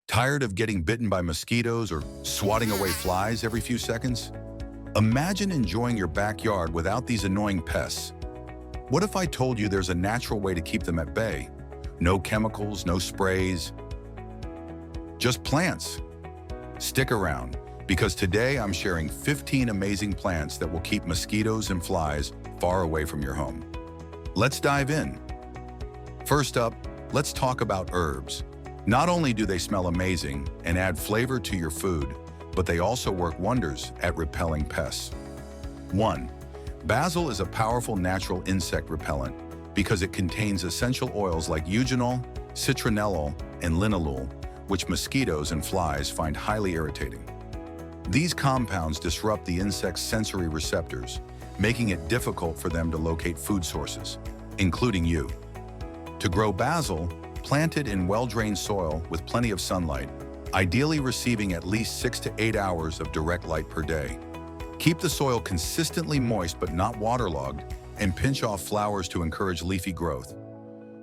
Tired of getting bitten by mosquitoes or swatting away flies every few seconds? Imagine enjoying your backyard without these annoying pests. What if I told you there's a natural way to keep them at bay? No chemicals, no sprays, just plants. Stick around, because today I'm sharing 15 amazing plants that will keep mosquitoes and flies far away from your home. Let's dive in. First up, let's talk about herbs. Not only do they smell amazing and add flavor to your food, but they also work wonders at repelling pests. 1. Basil is a powerful natural insect repellent because it contains essential oils like eugenol, citronellol, and linalool, which mosquitoes and flies find highly irritating. These compounds disrupt the insect's sensory receptors, making it difficult for them to locate food sources, including you. To grow basil, plant it in well-drained soil with plenty of sunlight, ideally receiving at least 6 to 8 hours of direct light per day. Keep the soil consistently moist but not waterlogged, and pinch off flowers to encourage leafy growth.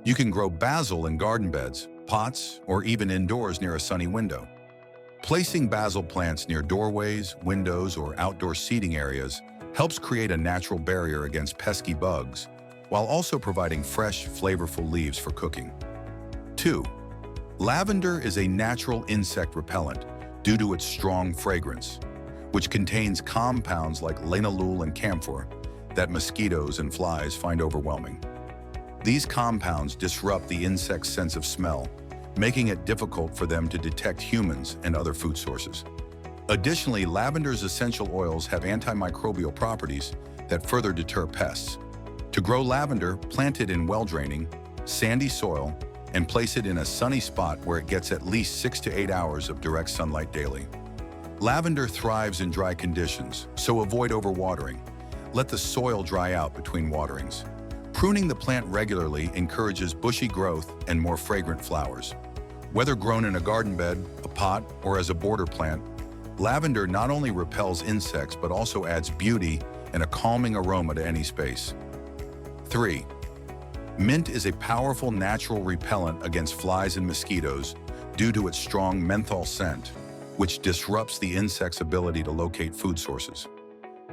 You can grow basil in garden beds, pots, or even indoors near a sunny window. Placing basil plants near doorways, windows, or outdoor seating areas helps create a natural barrier against pesky bugs, while also providing fresh, flavorful leaves for cooking. 2. Lavender is a natural insect repellent due to its strong fragrance, which contains compounds like linalool and camphor that mosquitoes and flies find overwhelming. These compounds disrupt the insect's sense of smell, making it difficult for them to detect humans and other food sources. Additionally, lavender's essential oils have antimicrobial properties that further deter pests. To grow lavender, plant it in well-draining, sandy soil and place it in a sunny spot where it gets at least 6 to 8 hours of direct sunlight daily. Lavender thrives in dry conditions, so avoid overwatering. Let the soil dry out between waterings. Pruning the plant regularly encourages bushy growth and more fragrant flowers. Whether grown in a garden bed, a pot, or as a border plant, lavender not only repels insects but also adds beauty and a calming aroma to any space. 3. Mint is a powerful natural repellent against flies and mosquitoes due to its strong menthol scent, which disrupts the insect's ability to locate food sources.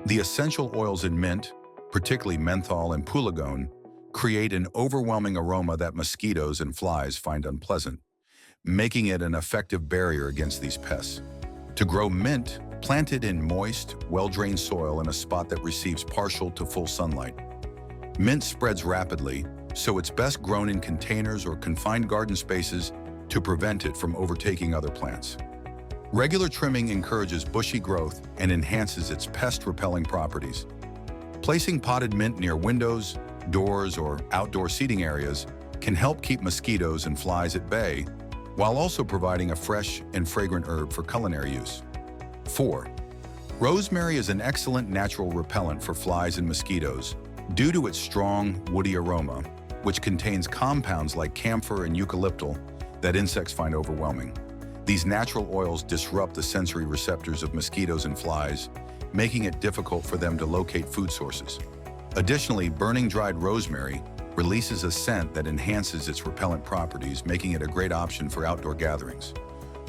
The essential oils in mint, particularly menthol and pelargonium, create an overwhelming aroma that mosquitoes and flies find unpleasant, making it an effective barrier against these pests. To grow mint, plant it in moist, well-drained soil in a spot that receives partial to full sunlight. Mint spreads rapidly, so it's best grown in containers or confined garden spaces to prevent it from overtaking other plants. Regular trimming encourages bushy growth and enhances its pest-repelling properties. Placing potted mint near windows, doors, or outdoor seating areas can help keep mosquitoes and flies at bay, while also providing a fresh and fragrant herb for culinary use. 4. Rosemary is an excellent natural repellent for flies and mosquitoes due to its strong, woody aroma, which contains compounds like camphor and eucalyptus that insects find overwhelming. These natural oils disrupt the sensory receptors of mosquitoes and flies, making it difficult for them to locate food sources. Additionally, burning dried rosemary releases a scent that enhances its repellent properties, making it a great option for outdoor gatherings.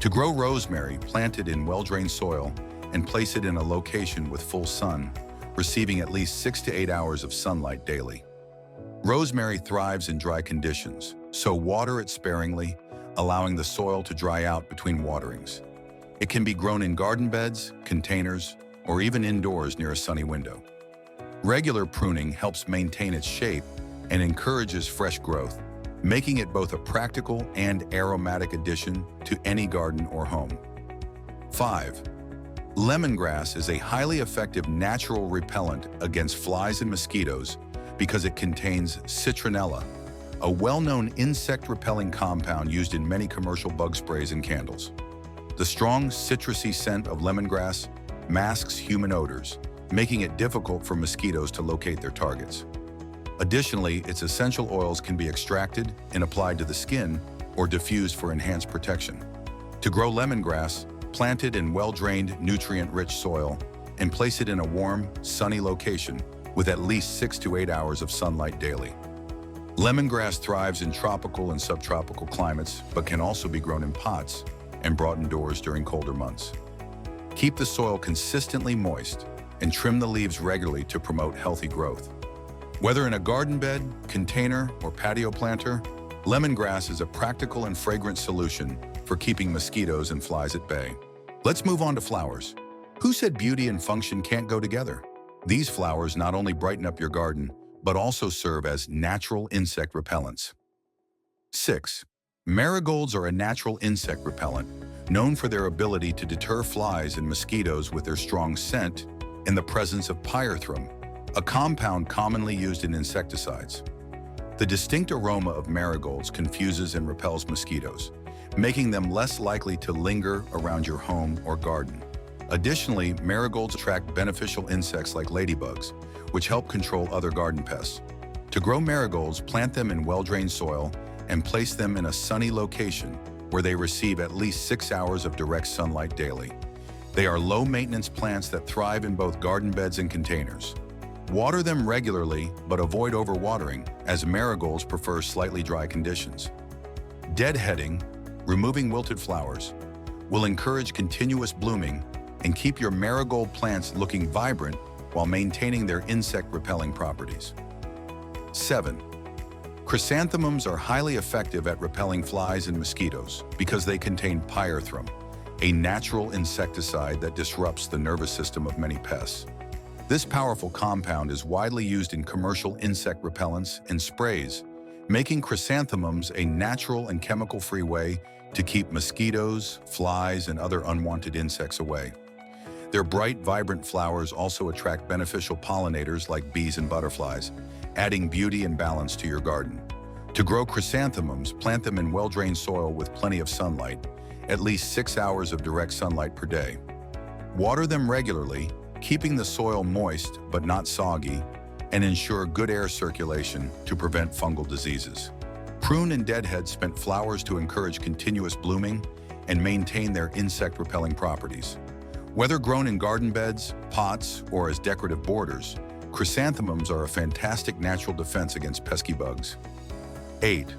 To grow rosemary, plant it in well-drained soil and place it in a location with full sun, receiving at least 6 to 8 hours of sunlight daily. Rosemary thrives in dry conditions, so water it sparingly, allowing the soil to dry out between waterings. It can be grown in garden beds, containers, or even indoors near a sunny window. Regular pruning helps maintain its shape and encourages fresh growth, making it both a practical and aromatic addition to any garden or home. 5. Lemongrass is a highly effective natural repellent against flies and mosquitoes because it contains citronella, a well-known insect-repelling compound used in many commercial bug sprays and candles. The strong citrusy scent of lemongrass masks human odors, making it difficult for mosquitoes to locate their targets. Additionally, its essential oils can be extracted and applied to the skin or diffused for enhanced protection. To grow lemongrass, plant it in well-drained, nutrient-rich soil and place it in a warm, sunny location with at least 6 to 8 hours of sunlight daily. Lemongrass thrives in tropical and subtropical climates, but can also be grown in pots and brought indoors during colder months. Keep the soil consistently moist and trim the leaves regularly to promote healthy growth. Whether in a garden bed, container, or patio planter, lemongrass is a practical and fragrant solution for keeping mosquitoes and flies at bay. Let's move on to flowers. Who said beauty and function can't go together? These flowers not only brighten up your garden, but also serve as natural insect repellents. 6. Marigolds are a natural insect repellent, known for their ability to deter flies and mosquitoes with their strong scent in the presence of pyrethrum, a compound commonly used in insecticides. The distinct aroma of marigolds confuses and repels mosquitoes, making them less likely to linger around your home or garden. Additionally, marigolds attract beneficial insects like ladybugs, which help control other garden pests. To grow marigolds, plant them in well-drained soil and place them in a sunny location where they receive at least 6 hours of direct sunlight daily. They are low-maintenance plants that thrive in both garden beds and containers. Water them regularly, but avoid overwatering, as marigolds prefer slightly dry conditions. Deadheading, removing wilted flowers, will encourage continuous blooming and keep your marigold plants looking vibrant while maintaining their insect-repelling properties. 7. Chrysanthemums are highly effective at repelling flies and mosquitoes because they contain pyrethrum, a natural insecticide that disrupts the nervous system of many pests. This powerful compound is widely used in commercial insect repellents and sprays, making chrysanthemums a natural and chemical-free way to keep mosquitoes, flies, and other unwanted insects away. Their bright, vibrant flowers also attract beneficial pollinators like bees and butterflies, adding beauty and balance to your garden. To grow chrysanthemums, plant them in well-drained soil with plenty of sunlight, at least 6 hours of direct sunlight per day. Water them regularly, keeping the soil moist but not soggy, and ensure good air circulation to prevent fungal diseases. Prune and deadhead spent flowers to encourage continuous blooming and maintain their insect-repelling properties. Whether grown in garden beds, pots, or as decorative borders, chrysanthemums are a fantastic natural defense against pesky bugs. 8.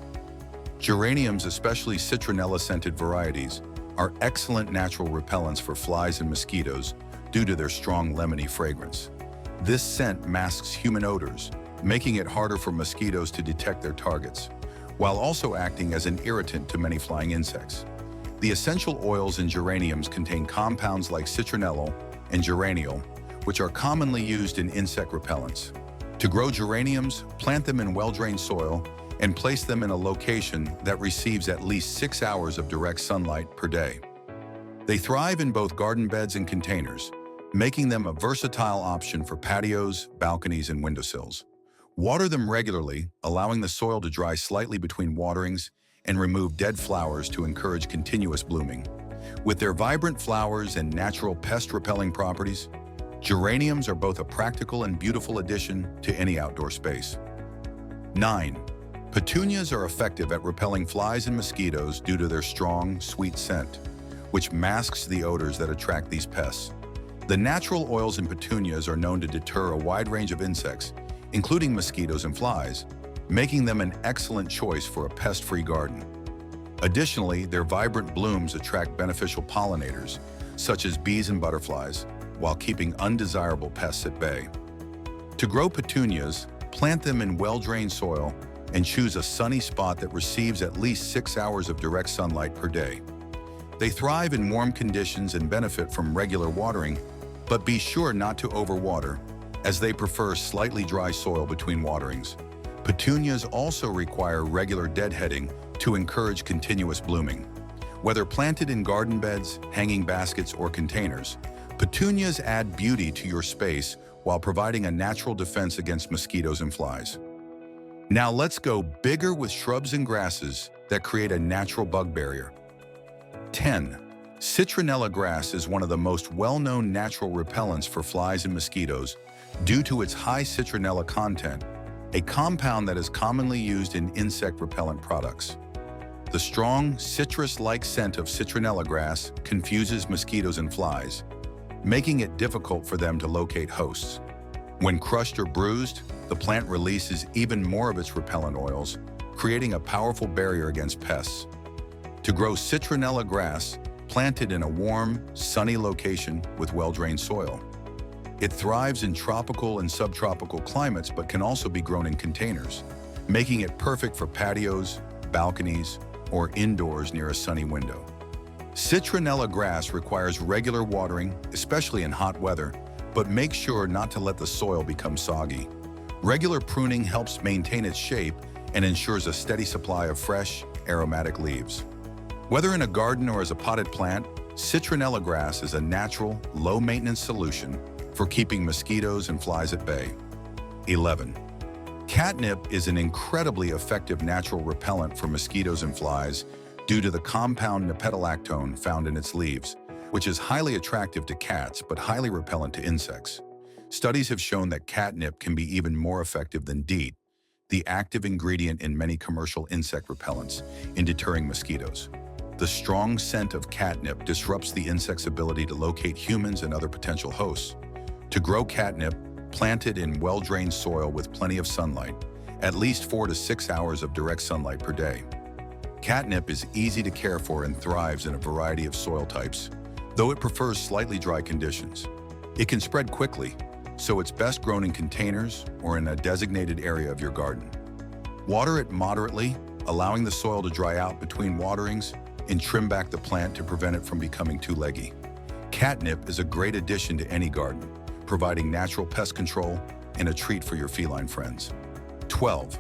Geraniums, especially citronella-scented varieties, are excellent natural repellents for flies and mosquitoes due to their strong lemony fragrance. This scent masks human odors, making it harder for mosquitoes to detect their targets, while also acting as an irritant to many flying insects. The essential oils in geraniums contain compounds like citronellol and geraniol, which are commonly used in insect repellents. To grow geraniums, plant them in well-drained soil and place them in a location that receives at least 6 hours of direct sunlight per day. They thrive in both garden beds and containers, making them a versatile option for patios, balconies, and windowsills. Water them regularly, allowing the soil to dry slightly between waterings, and remove dead flowers to encourage continuous blooming. With their vibrant flowers and natural pest-repelling properties, geraniums are both a practical and beautiful addition to any outdoor space. 9. Petunias are effective at repelling flies and mosquitoes due to their strong, sweet scent, which masks the odors that attract these pests. The natural oils in petunias are known to deter a wide range of insects, including mosquitoes and flies, making them an excellent choice for a pest-free garden. Additionally, their vibrant blooms attract beneficial pollinators, such as bees and butterflies, while keeping undesirable pests at bay. To grow petunias, plant them in well-drained soil and choose a sunny spot that receives at least 6 hours of direct sunlight per day. They thrive in warm conditions and benefit from regular watering, but be sure not to overwater, as they prefer slightly dry soil between waterings. Petunias also require regular deadheading to encourage continuous blooming. Whether planted in garden beds, hanging baskets, or containers, petunias add beauty to your space while providing a natural defense against mosquitoes and flies. Now let's go bigger with shrubs and grasses that create a natural bug barrier. 10. Citronella grass is one of the most well-known natural repellents for flies and mosquitoes due to its high citronella content, a compound that is commonly used in insect repellent products. The strong, citrus-like scent of citronella grass confuses mosquitoes and flies, making it difficult for them to locate hosts. When crushed or bruised, the plant releases even more of its repellent oils, creating a powerful barrier against pests. To grow citronella grass, planted in a warm, sunny location with well-drained soil. It thrives in tropical and subtropical climates but can also be grown in containers, making it perfect for patios, balconies, or indoors near a sunny window. Citronella grass requires regular watering, especially in hot weather, but make sure not to let the soil become soggy. Regular pruning helps maintain its shape and ensures a steady supply of fresh, aromatic leaves. Whether in a garden or as a potted plant, citronella grass is a natural, low-maintenance solution for keeping mosquitoes and flies at bay. 11. Catnip is an incredibly effective natural repellent for mosquitoes and flies due to the compound nipetolactone found in its leaves, which is highly attractive to cats but highly repellent to insects. Studies have shown that catnip can be even more effective than DEET, the active ingredient in many commercial insect repellents, in deterring mosquitoes. The strong scent of catnip disrupts the insect's ability to locate humans and other potential hosts. To grow catnip, plant it in well-drained soil with plenty of sunlight, at least 4 to 6 hours of direct sunlight per day. Catnip is easy to care for and thrives in a variety of soil types, though it prefers slightly dry conditions. It can spread quickly, so it's best grown in containers or in a designated area of your garden. Water it moderately, allowing the soil to dry out between waterings, and trim back the plant to prevent it from becoming too leggy. Catnip is a great addition to any garden, providing natural pest control and a treat for your feline friends. 12.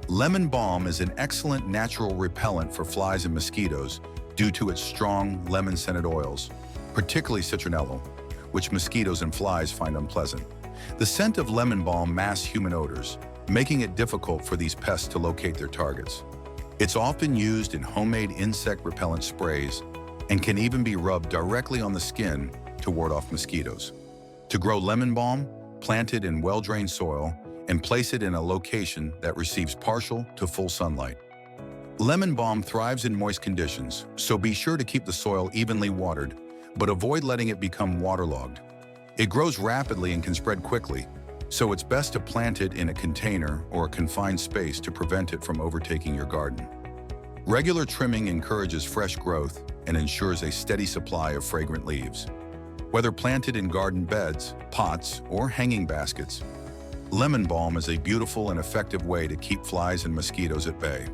Lemon balm is an excellent natural repellent for flies and mosquitoes due to its strong lemon-scented oils, particularly citronella, which mosquitoes and flies find unpleasant. The scent of lemon balm masks human odors, making it difficult for these pests to locate their targets. It's often used in homemade insect repellent sprays and can even be rubbed directly on the skin to ward off mosquitoes. To grow lemon balm, plant it in well-drained soil and place it in a location that receives partial to full sunlight. Lemon balm thrives in moist conditions, so be sure to keep the soil evenly watered, but avoid letting it become waterlogged. It grows rapidly and can spread quickly, so it's best to plant it in a container or a confined space to prevent it from overtaking your garden. Regular trimming encourages fresh growth and ensures a steady supply of fragrant leaves. Whether planted in garden beds, pots, or hanging baskets, lemon balm is a beautiful and effective way to keep flies and mosquitoes at bay.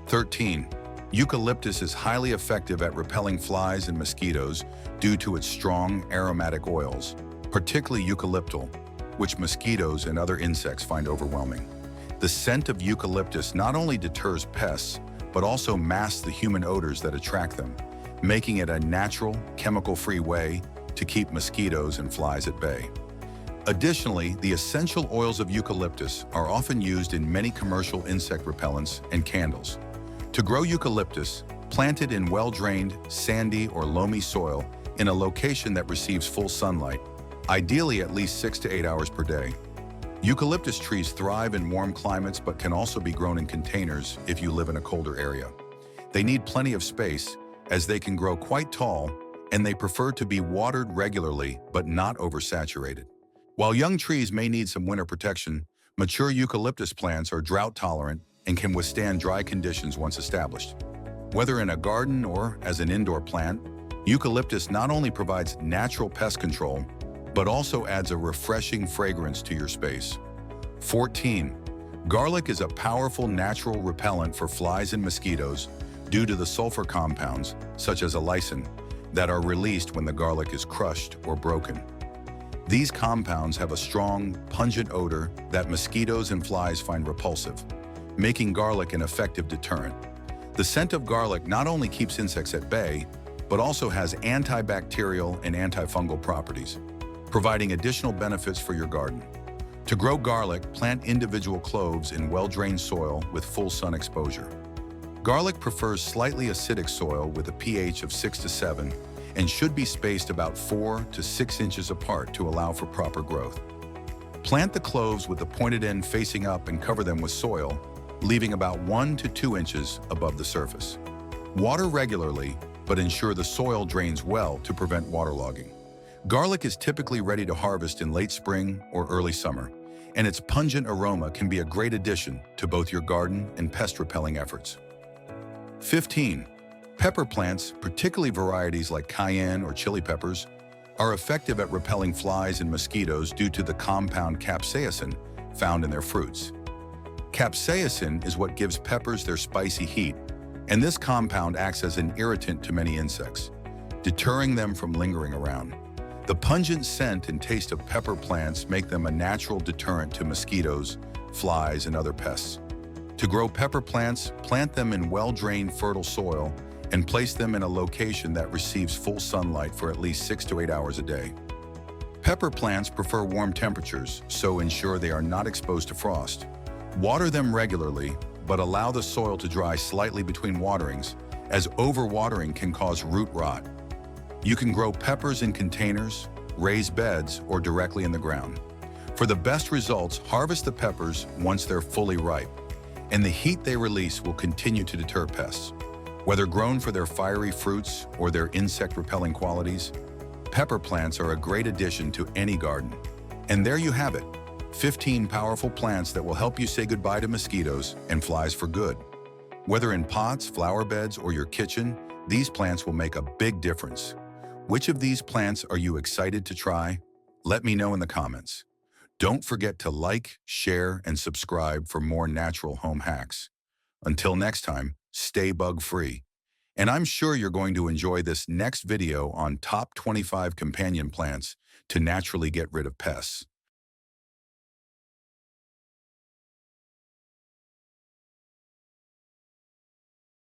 13. Eucalyptus is highly effective at repelling flies and mosquitoes due to its strong aromatic oils, particularly eucalyptal, which mosquitoes and other insects find overwhelming. The scent of eucalyptus not only deters pests, but also masks the human odors that attract them, making it a natural, chemical-free way to keep mosquitoes and flies at bay. Additionally, the essential oils of eucalyptus are often used in many commercial insect repellents and candles. To grow eucalyptus, plant it in well-drained, sandy or loamy soil in a location that receives full sunlight, ideally at least 6 to 8 hours per day. Eucalyptus trees thrive in warm climates but can also be grown in containers if you live in a colder area. They need plenty of space as they can grow quite tall, and they prefer to be watered regularly but not oversaturated. While young trees may need some winter protection, mature eucalyptus plants are drought-tolerant and can withstand dry conditions once established. Whether in a garden or as an indoor plant, eucalyptus not only provides natural pest control, but also adds a refreshing fragrance to your space. 14. Garlic is a powerful natural repellent for flies and mosquitoes due to the sulfur compounds, such as allicin, that are released when the garlic is crushed or broken. These compounds have a strong, pungent odor that mosquitoes and flies find repulsive, making garlic an effective deterrent. The scent of garlic not only keeps insects at bay, but also has antibacterial and antifungal properties, providing additional benefits for your garden. To grow garlic, plant individual cloves in well-drained soil with full sun exposure. Garlic prefers slightly acidic soil with a pH of 6 to 7 and should be spaced about 4 to 6 inches apart to allow for proper growth. Plant the cloves with the pointed end facing up and cover them with soil, leaving about 1 to 2 inches above the surface. Water regularly, but ensure the soil drains well to prevent waterlogging. Garlic is typically ready to harvest in late spring or early summer, and its pungent aroma can be a great addition to both your garden and pest repelling efforts. 15. Pepper plants, particularly varieties like cayenne or chili peppers, are effective at repelling flies and mosquitoes due to the compound capsaicin found in their fruits. Capsaicin is what gives peppers their spicy heat, and this compound acts as an irritant to many insects, deterring them from lingering around. The pungent scent and taste of pepper plants make them a natural deterrent to mosquitoes, flies, and other pests. To grow pepper plants, plant them in well-drained, fertile soil and place them in a location that receives full sunlight for at least 6 to 8 hours a day. Pepper plants prefer warm temperatures, so ensure they are not exposed to frost. Water them regularly, but allow the soil to dry slightly between waterings, as overwatering can cause root rot. You can grow peppers in containers, raised beds, or directly in the ground. For the best results, harvest the peppers once they're fully ripe, and the heat they release will continue to deter pests. Whether grown for their fiery fruits or their insect-repelling qualities, pepper plants are a great addition to any garden. And there you have it, 15 powerful plants that will help you say goodbye to mosquitoes and flies for good. Whether in pots, flower beds, or your kitchen, these plants will make a big difference. Which of these plants are you excited to try? Let me know in the comments. Don't forget to like, share, and subscribe for more natural home hacks. Until next time, stay bug-free. And I'm sure you're going to enjoy this next video on top 25 companion plants to naturally get rid of pests.